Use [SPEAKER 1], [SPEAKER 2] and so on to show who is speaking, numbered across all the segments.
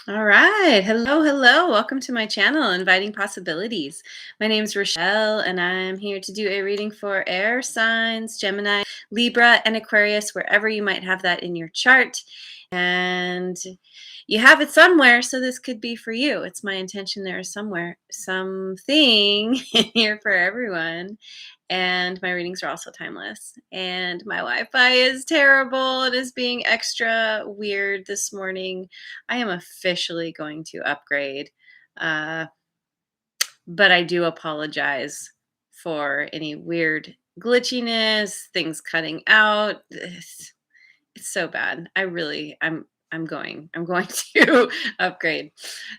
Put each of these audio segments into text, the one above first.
[SPEAKER 1] All right. Hello, hello. Welcome to my channel, Inviting Possibilities. My name is Rochelle, and I'm here to do a reading for air signs, Gemini, Libra, and Aquarius, wherever you might have that in your chart. And you have it somewhere, so this could be for you. It's my intention there is somewhere, something in here for everyone. And my readings are also timeless. And my Wi-Fi is terrible. It is being extra weird this morning. I am officially going to upgrade, uh, but I do apologize for any weird glitchiness, things cutting out. It's so bad. I'm going to upgrade.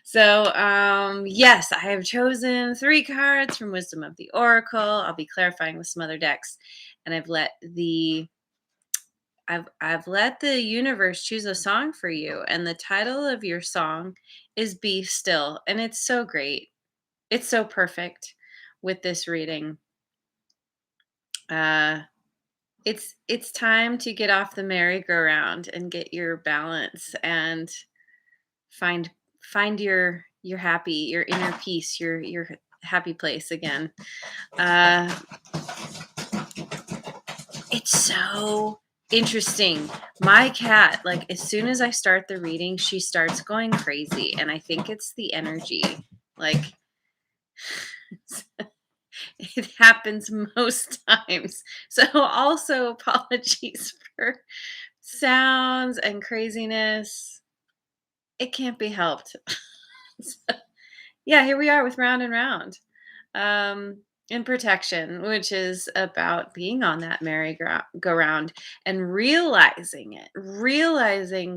[SPEAKER 1] So yes, I have chosen 3 cards from Wisdom of the Oracle. I'll be clarifying with some other decks, and I've let the universe choose a song for you, and the title of your song is Be Still, and it's so great. It's so perfect with this reading. Uh it's time to get off the merry-go-round and get your balance and find find your happy, your inner peace, your happy place again. Uh it's so interesting. My cat, like as soon as I start the reading, she starts going crazy, and I think it's the energy. Like it happens most times. So also apologies for sounds and craziness. It can't be helped. So, yeah, here we are with Round and Round. Um, in protection, which is about being on that merry-go-round and realizing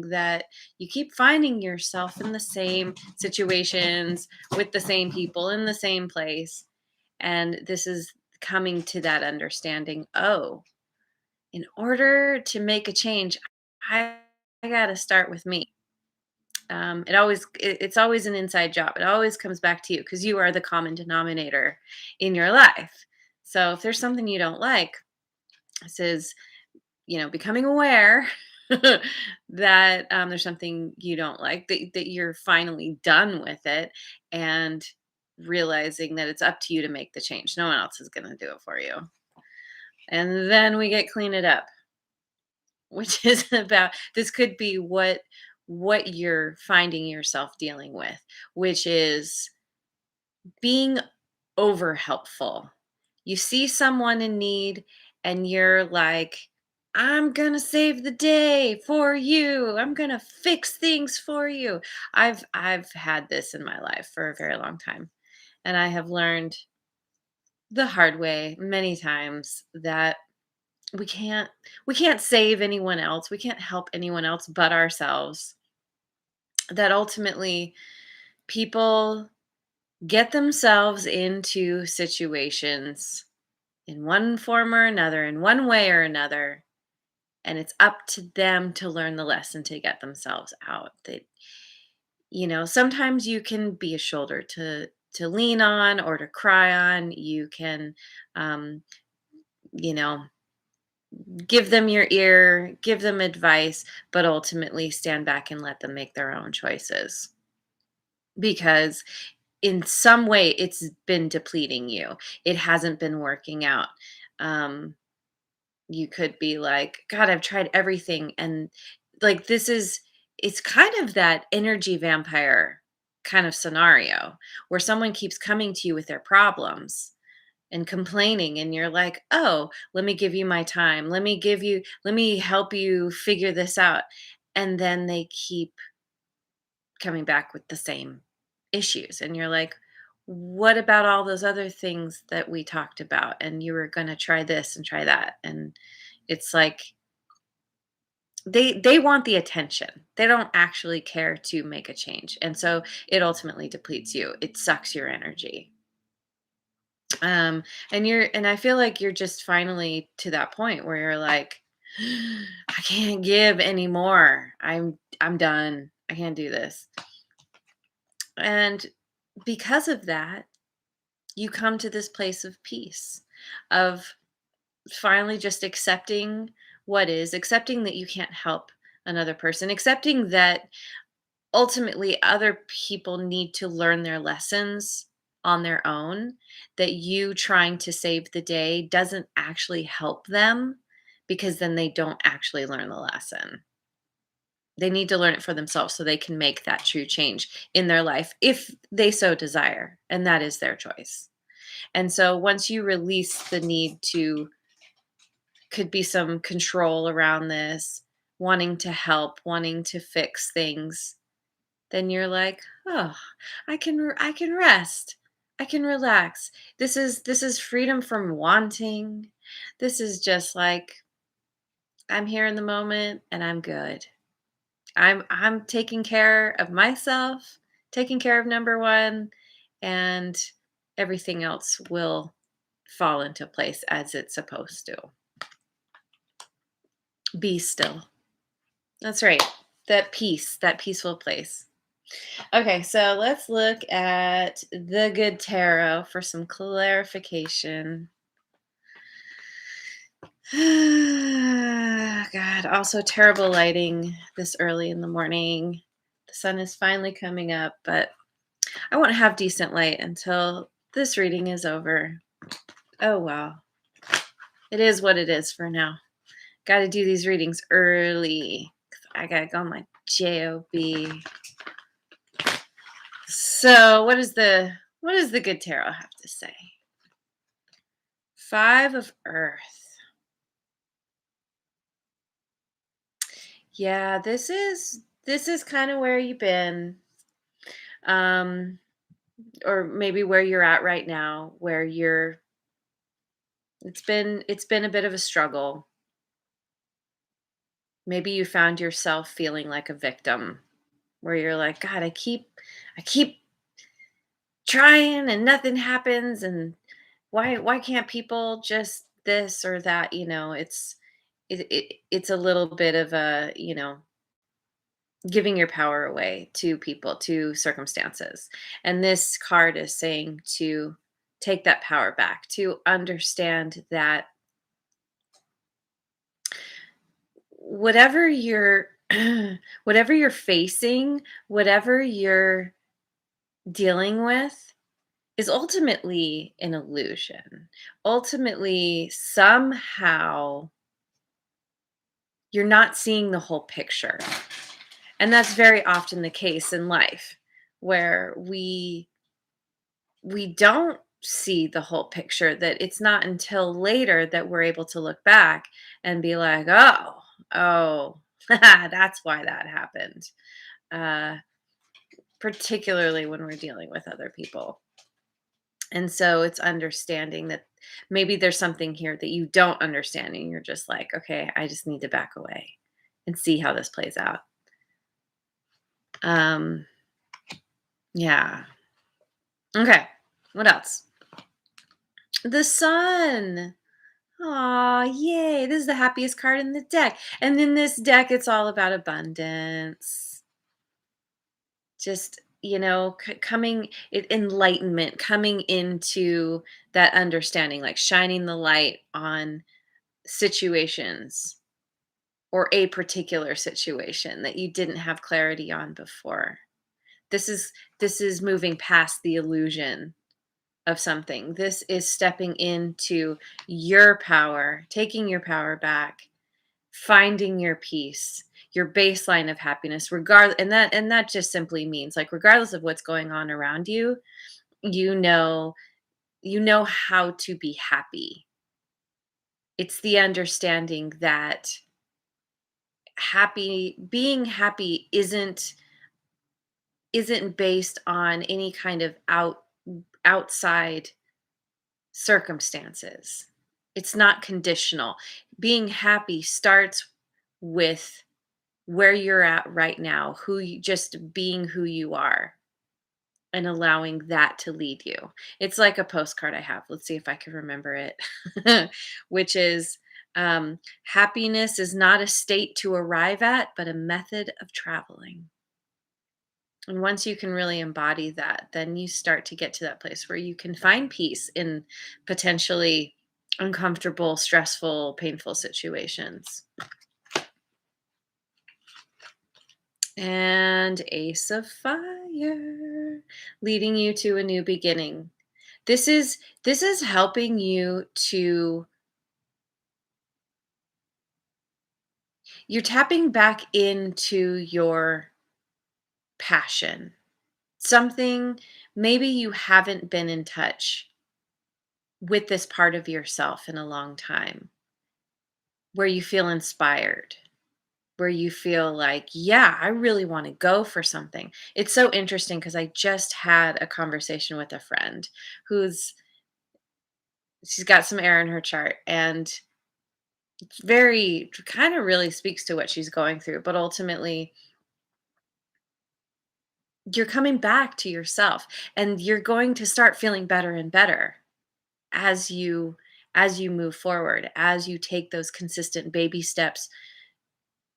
[SPEAKER 1] that you keep finding yourself in the same situations with the same people in the same place. And this is coming to that understanding. Oh, in order to make a change, I, I got to start with me. It's always an inside job. It always comes back to you because you are the common denominator in your life. So if there's something you don't like, this is, becoming aware that there's something you don't like, that you're finally done with it, and realizing that it's up to you to make the change. No one else is going to do it for you. And then we get clean it up, which is about, this could be what you're finding yourself dealing with, which is being over helpful. You see someone in need, and you're like, I'm going to save the day for you. I'm going to fix things for you. I've had this in my life for a very long time, and I have learned the hard way many times that we can't we can't save anyone else. We can't help anyone else but ourselves. That ultimately people get themselves into situations in one form or another, in one way or another, and it's up to them to learn the lesson to get themselves out. That sometimes you can be a shoulder to lean on or to cry on. You can, um, you know, give them your ear, give them advice, but ultimately stand back and let them make their own choices, because in some way it's been depleting you. It hasn't been working out. Um, you could be like, God, I've tried everything. And like, it's kind of that energy vampire kind of scenario where someone keeps coming to you with their problems and complaining, and you're like, oh, let me give you my time, let me help you figure this out. And then they keep coming back with the same issues, and you're like, what about all those other things that we talked about, and you were going to try this and try that? And it's like they want the attention. They don't actually care to make a change, and so it ultimately depletes you. It sucks your energy. um and I feel like you're just finally to that point where you're like, I can't give anymore. I'm done. I can't do this. And because of that, you come to this place of peace, of finally just accepting what is, accepting that you can't help another person, accepting that ultimately other people need to learn their lessons on their own, that you trying to save the day doesn't actually help them, because then they don't actually learn the lesson. They need to learn it for themselves so they can make that true change in their life if they so desire, and that is their choice. And so once you release the need to, could be some control around this, wanting to help, wanting to fix things, then you're like, "Oh, I can rest. I can relax. This is freedom from wanting. This is just like I'm here in the moment and I'm good. I'm taking care of myself, taking care of number 1, and everything else will fall into place as it's supposed to. Be still." That's right. That peace, that peaceful place. Okay, so let's look at the good tarot for some clarification. God, also terrible lighting this early in the morning. The sun is finally coming up, but I won't have decent light until this reading is over. Oh, wow. It is what it is for now. Got to do these readings early. I got to go on my job. So, what does the good tarot have to say? 5 of Earth. Yeah, this is kind of where you've been. Um or maybe where you're at right now, where it's been a bit of a struggle. Maybe you found yourself feeling like a victim, where you're like, God, I keep trying and nothing happens, and why can't people just this or that, it's a little bit of a, giving your power away to people, to circumstances. And this card is saying to take that power back, to understand that whatever you're whatever you're facing, whatever you're dealing with is ultimately an illusion. Ultimately, somehow you're not seeing the whole picture. And that's very often the case in life, where we don't see the whole picture, that it's not until later that we're able to look back and be like, oh, that's why that happened. uh, Particularly when we're dealing with other people. And so it's understanding that maybe there's something here that you don't understand, and you're just like, okay, I just need to back away and see how this plays out. um yeah. Okay, what else? The sun. Aw, yay. This is the happiest card in the deck. And in this deck, it's all about abundance. Just, coming, enlightenment, coming into that understanding, like shining the light on situations, or a particular situation that you didn't have clarity on before. This is moving past the illusion of something. This is stepping into your power, taking your power back, finding your peace, your baseline of happiness, and that just simply means, like, regardless of what's going on around you, you know how to be happy. It's the understanding that being happy isn't based on any kind of outside circumstances. It's not conditional. Being happy starts with where you're at right now, just being who you are, and allowing that to lead you. It's like a postcard I have. Let's see if I can remember it. Which is, happiness is not a state to arrive at, but a method of traveling. And once you can really embody that, then you start to get to that place where you can find peace in potentially uncomfortable, stressful, painful situations. And Ace of Fire, leading you to a new beginning. This is helping you to you're tapping back into your passion. Something maybe you haven't been in touch with this part of yourself in a long time, where you feel inspired, where you feel like, yeah, I really want to go for something. It's so interesting because I just had a conversation with a friend who's she's got some air in her chart, and it's very kind of really speaks to what she's going through, but ultimately you're coming back to yourself, and you're going to start feeling better and better as you move forward, as you take those consistent baby steps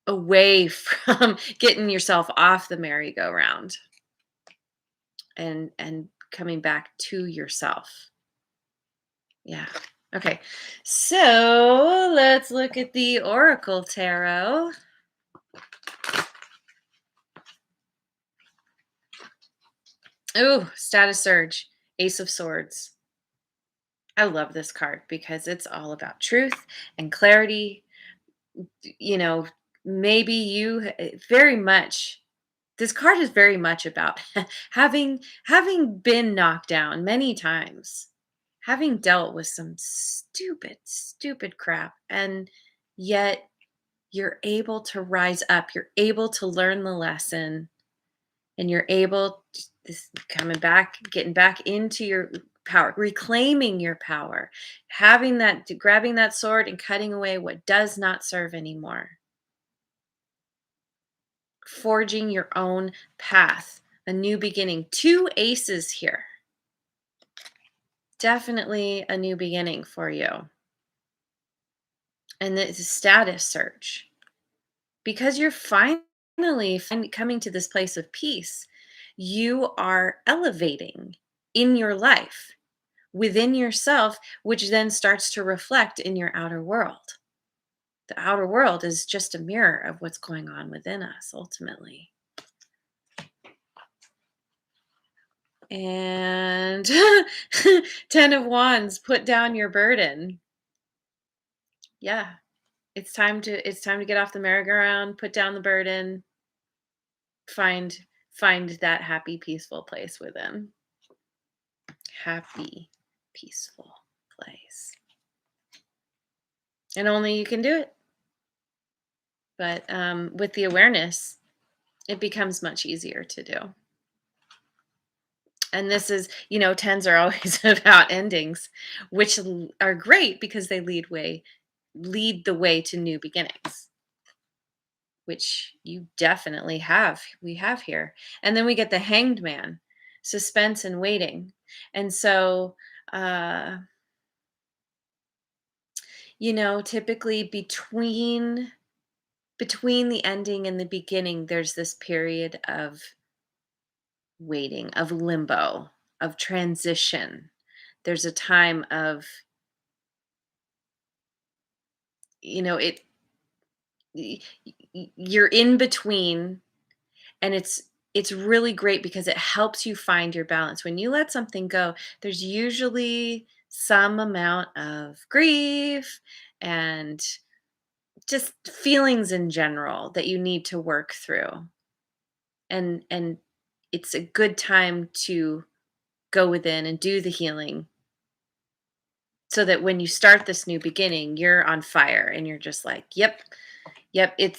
[SPEAKER 1] away from getting yourself off the merry-go-round and coming back to yourself. Yeah. Okay. So, let's look at the Oracle Tarot. Ooh, status surge, Ace of Swords. I love this card because it's all about truth and clarity. You know, maybe very much this card is very much about having been knocked down many times, having dealt with some stupid crap, and yet you're able to rise up. You're able to learn the lesson, and you're able this coming back, getting back into your power, reclaiming your power, having that grabbing that sword and cutting away what does not serve anymore, forging your own path, a new beginning. Two aces here. Definitely a new beginning for you. And it's a status search because you're finally coming to this place of peace. You are elevating in your life within yourself, which then starts to reflect in your outer world. The outer world is just a mirror of what's going on within us ultimately. And 10 of Wands, put down your burden. Yeah, it's time to get off the merry-go-round, put down the burden, find that happy, peaceful place within. Happy, peaceful place. And only you can do it. But with the awareness, it becomes much easier to do. And this is, tens are always about endings, which are great because they lead the way to new beginnings, which you definitely have. We have here. And then we get the Hanged Man, suspense and waiting. And so, uh, typically between the ending and the beginning, there's this period of waiting, of limbo, of transition. There's a time of, it y- you're in between, and it's really great because it helps you find your balance. When you let something go, there's usually some amount of grief and just feelings in general that you need to work through. And it's a good time to go within and do the healing so that when you start this new beginning, you're on fire and you're just like, yep,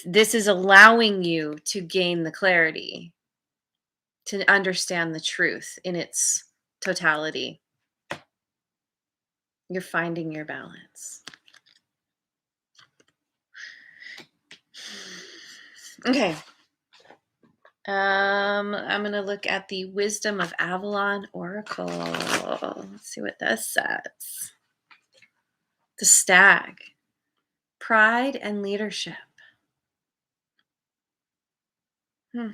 [SPEAKER 1] this is allowing you to gain the clarity, to understand the truth in its totality. You're finding your balance. Okay. I'm gonna look at the Wisdom of Avalon Oracle. Let's see what this says. The Stag, pride and leadership. Hmm.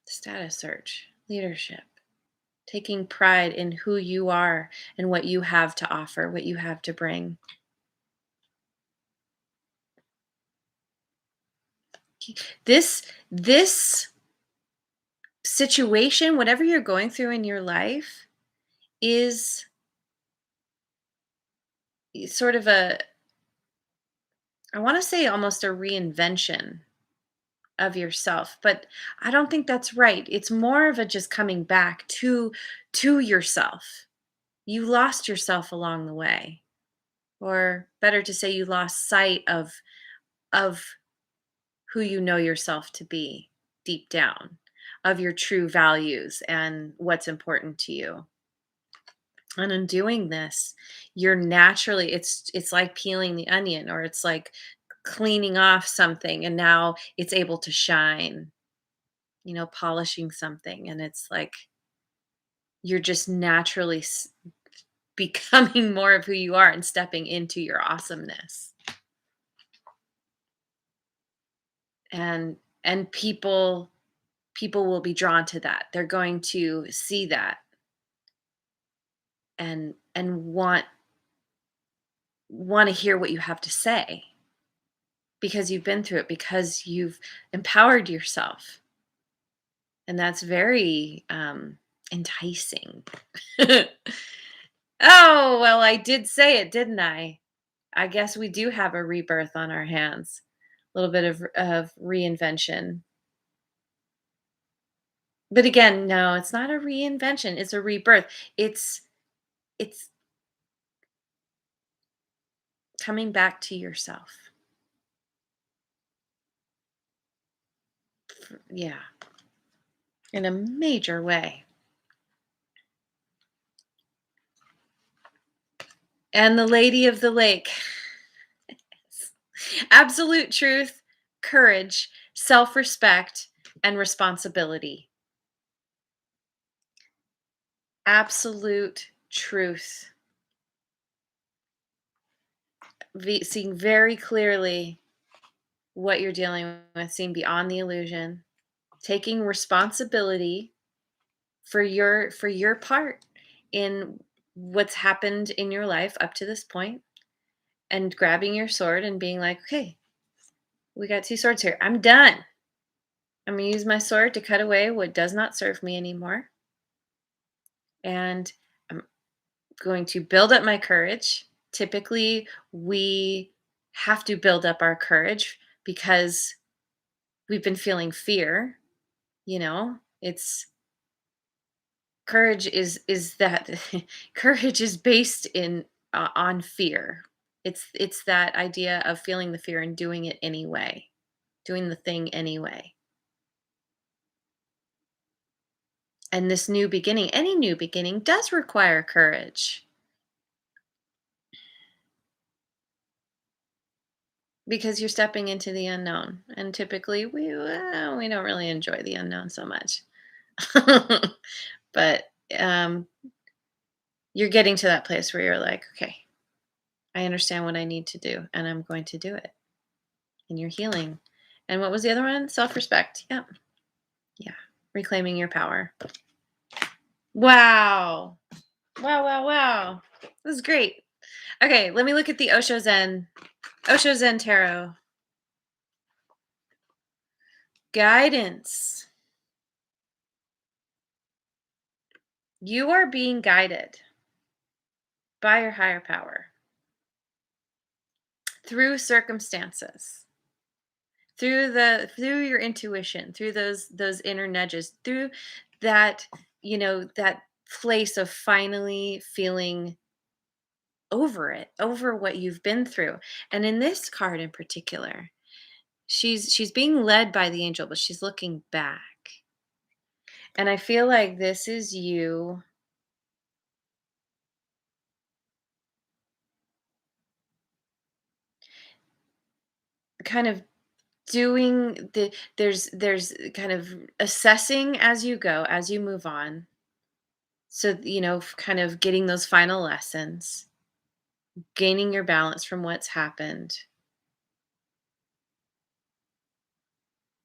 [SPEAKER 1] Status search, leadership, taking pride in who you are and what you have to offer, what you have to bring. This this situation, whatever you're going through in your life, is sort of a, I want to say almost a reinvention of yourself, but I don't think that's right. It's more of a just coming back to yourself. You lost yourself along the way, or better to say you lost sight of who you know yourself to be deep down, of your true values and what's important to you. And in doing this, you're naturally, it's like peeling the onion, or it's like cleaning off something and now it's able to shine, polishing something, and it's like you're just naturally becoming more of who you are and stepping into your awesomeness. And people will be drawn to that. They're going to see that and want to hear what you have to say, because you've been through it, because you've empowered yourself. And that's very enticing. Oh, well, I did say it, didn't I? I guess we do have a rebirth on our hands. A little bit of reinvention. But again, no, it's not a reinvention. It's a rebirth. It's coming back to yourself. Yeah, in a major way. And the Lady of the Lake. Absolute truth, courage, self-respect, and responsibility. Absolute truth. Seeing very clearly what you're dealing with, seeing beyond the illusion, taking responsibility for your part in what's happened in your life up to this point, and grabbing your sword and being like, okay, we got two swords here. I'm done. I'm going to use my sword to cut away what does not serve me anymore. And I'm going to build up my courage. Typically, we have to build up our courage because we've been feeling fear. It's courage is that courage is based in on fear. It's that idea of feeling the fear and doing it anyway, doing the thing anyway. And this new beginning, any new beginning, does require courage, because you're stepping into the unknown, and typically we don't really enjoy the unknown so much. But um, you're getting to that place where you're like, okay, I understand what I need to do, and I'm going to do it. And you're healing. And what was the other one? Self-respect. Yep. Yeah. Reclaiming your power. Wow. Wow, wow, wow. This is great. Okay, let me look at the Osho Zen Tarot. Guidance. You are being guided by your higher power through circumstances, through your intuition, through those inner nudges, through that, that place of finally feeling over what you've been through. And in this card in particular, she's being led by the angel, but she's looking back. And I feel like this is you kind of doing there's kind of assessing as you go, as you move on. So, kind of getting those final lessons, gaining your balance from what's happened.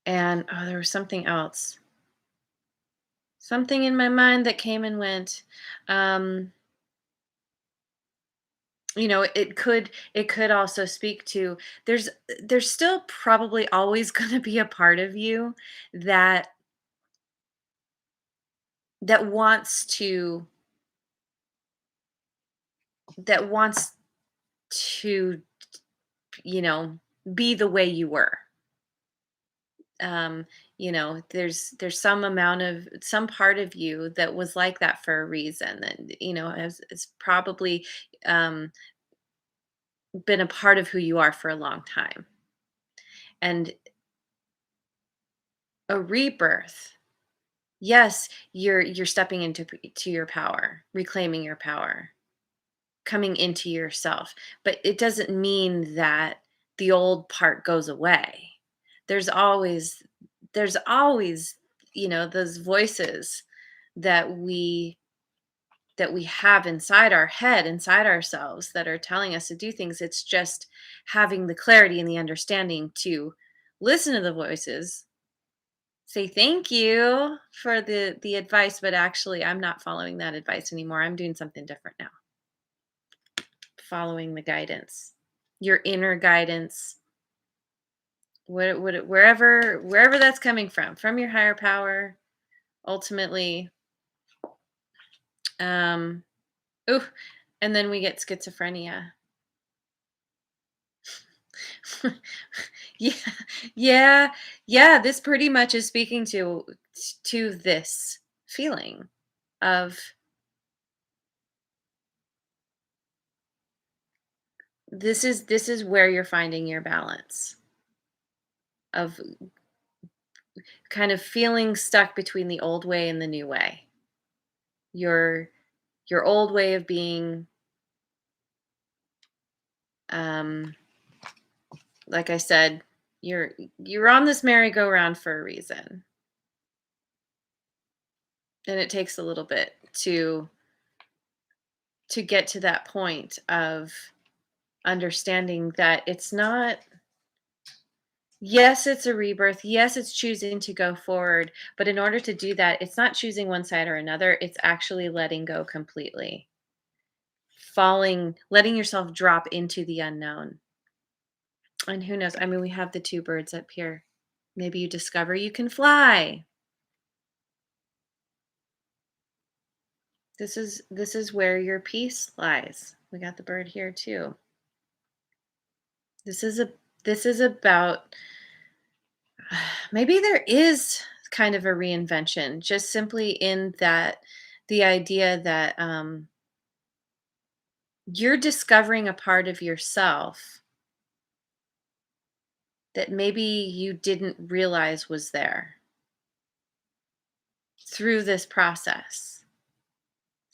[SPEAKER 1] And oh, there was something else. Something in my mind that came and went. it could also speak to there's there's still probably always going to be a part of you that that wants to that wants to you know be the way you were. um there's some part of you that was like that for a reason, that has probably um been a part of who you are for a long time. And a rebirth, yes, you're stepping to your power, reclaiming your power, coming into yourself, but it doesn't mean that the old part goes away. There's always there's always those voices that we have inside our head, inside ourselves, that are telling us to do things. It's just having the clarity and the understanding to listen to the voices, say thank you for the advice, but actually I'm not following that advice anymore. I'm doing something different now. Following the guidance, your inner guidance, wherever that's coming from your higher power, ultimately. Um, ooh, and then we get schizophrenia. Yeah, yeah, yeah. This pretty much is speaking to this feeling of this is where you're finding your balance of kind of feeling stuck between the old way and the new way. Your your old way of being, um, like I said, you're on this merry-go-round for a reason, and it takes a little bit to get to that point of understanding that it's not. Yes, it's a rebirth. Yes, it's choosing to go forward. But in order to do that, it's not choosing one side or another. It's actually letting go completely, letting yourself drop into the unknown. And who knows? I mean, we have the two birds up here. Maybe you discover you can fly. This is where your peace lies. We got the bird here too. This is a this is about maybe there is kind of a reinvention, just simply in that the idea that you're discovering a part of yourself that maybe you didn't realize was there through this process,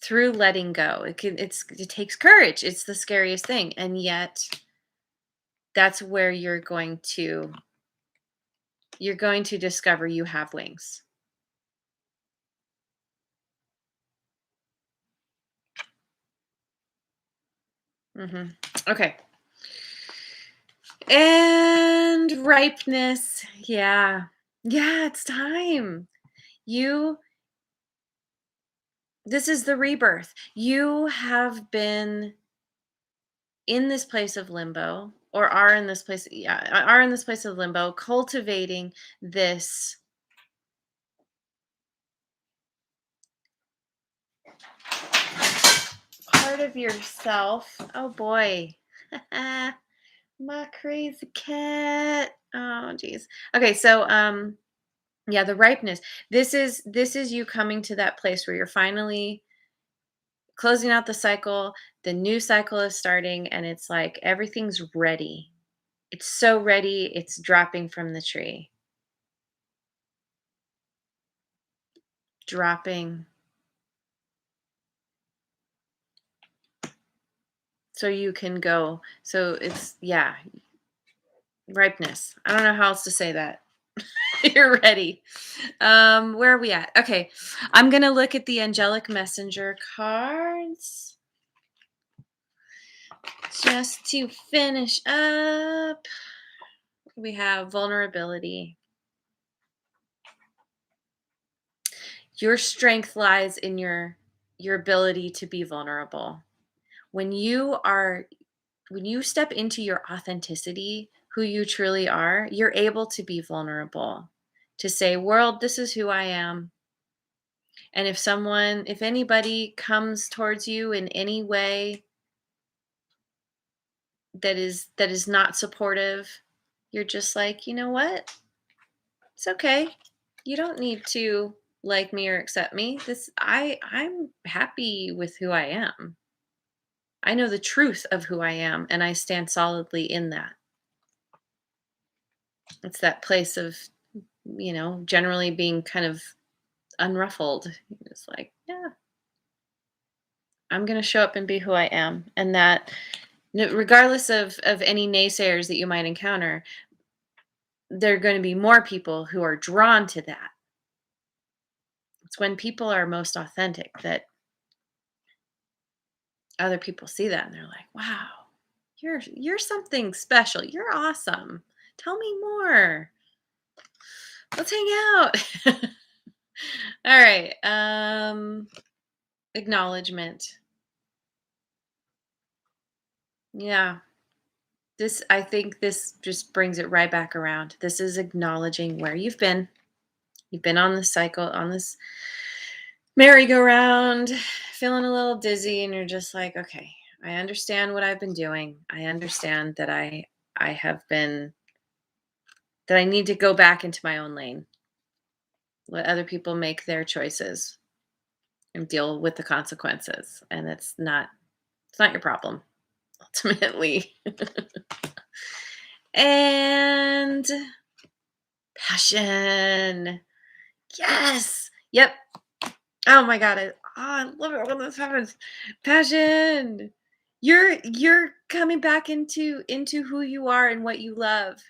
[SPEAKER 1] through letting go. It takes courage. It's the scariest thing, and yet that's where you're going to discover you have wings. Hmm. Okay. And ripeness. Yeah. Yeah, it's time. You This is the rebirth. You have been in this place of limbo, or are in this place, yeah, are in this place of limbo, cultivating this part of yourself. Oh boy. My crazy cat. Oh geez. Okay, so yeah, the ripeness. This is you coming to that place where you're finally closing out the cycle, the new cycle is starting, and it's like everything's ready. It's so ready, it's dropping from the tree. Dropping. So you can go. So it's, yeah, ripeness. I don't know how else to say that. You're ready. Where are we at? Okay. I'm gonna look at the angelic messenger cards just to finish up. We have vulnerability. Your strength lies in your ability to be vulnerable. When you step into your authenticity, who you truly are, you're able to be vulnerable, to say, "World, this is who I am." And if anybody comes towards you in any way that is not supportive, you're just like, "You know what? It's okay. You don't need to like me or accept me. I'm happy with who I am. I know the truth of who I am and I stand solidly in that." It's that place of, generally being kind of unruffled. It's like, yeah, I'm going to show up and be who I am. And that, regardless of any naysayers that you might encounter, there are going to be more people who are drawn to that. It's when people are most authentic that other people see that and they're like, "Wow, you're something special. You're awesome. Tell me more. Let's hang out." All right. Acknowledgement. Yeah. I think this just brings it right back around. This is acknowledging where you've been. You've been on this cycle, on this merry-go-round, feeling a little dizzy, and you're just like, "Okay, I understand what I've been doing. I understand that I have been that I need to go back into my own lane. Let other people make their choices and deal with the consequences. And it's not your problem, ultimately." And passion. Yes. Yep. Oh my god. I love it when this happens. Passion. You're coming back into who you are and what you love.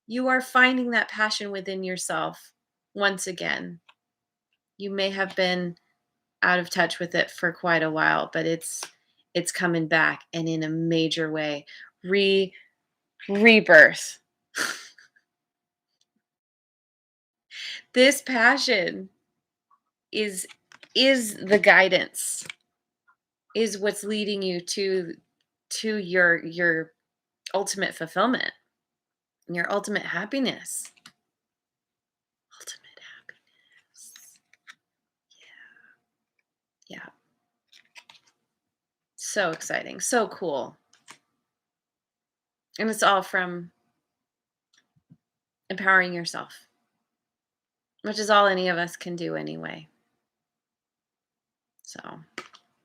[SPEAKER 1] You are finding that passion within yourself once again. You may have been out of touch with it for quite a while, but it's coming back and in a major way. Rebirth. This passion is is the guidance, is what's leading you to your ultimate fulfillment, your ultimate happiness. Ultimate happiness. Yeah. So exciting, so cool. And it's all from empowering yourself, which is all any of us can do anyway. So,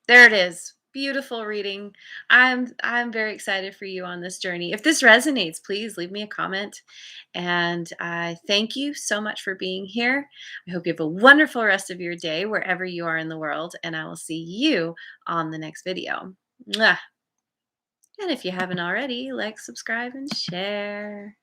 [SPEAKER 1] there it is. Beautiful reading. I'm very excited for you on this journey. If this resonates, please leave me a comment. And I thank you so much for being here. I hope you have a wonderful rest of your day wherever you are in the world, and I will see you on the next video. Mwah. And if you haven't already, like, subscribe, and share.